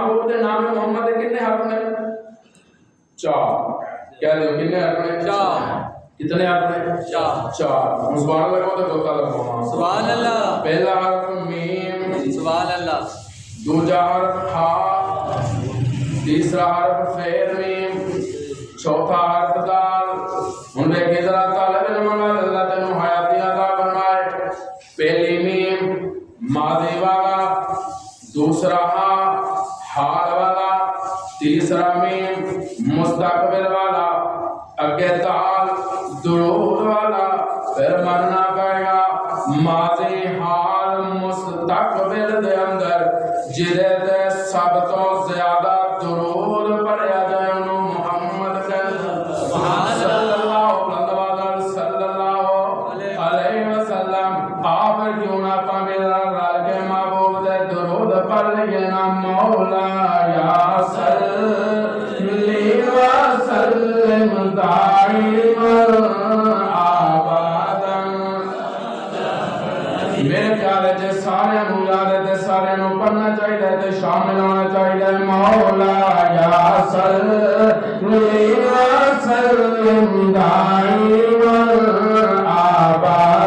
महबूब के नाम मोहम्मद के कितने हर्फ ने? 4। कह दो कितने हर्फ ने? 4। कितने हर्फ ने? 4। सुभान अल्लाह को तो बोलता लगो सुभान अल्लाह। पहला हर्फ मीम, सुभान अल्लाह। दूसरा हर्फ हा, तीसरा हर्फ फेर मीम, चौथा हर्फ दाल। हुन देखे जरा तालिब इल्म अल्लाह तेनु हयाती अता फरमाए। पहली मीम मादी वाला, दूसरा हा हाल वाला, तीसरा मीम मुस्तकबिल वाला, अगे दाल दुरूद वाला। फिर मरना पड़ेगा मादी हाल मुस्तकबिल दे अंदर जिदे ते सब तो ज्यादा दुरूद पढ़िया जाए उन्हों मुहम्मद सल्लल्लाहु अलैहि वसल्लम। आप क्यों ना मेरा रल के महबूब दे दुरूद पढ़ लिए ना मौला या सल्ली व सल्लिम दाइमन आबादन। मेरे ख्याल है सारे याद है सारे पढ़ना चाहिए ते शामिल होना चाहिए। मौला या सल्ली व सल्लिम दाइमन आबादन।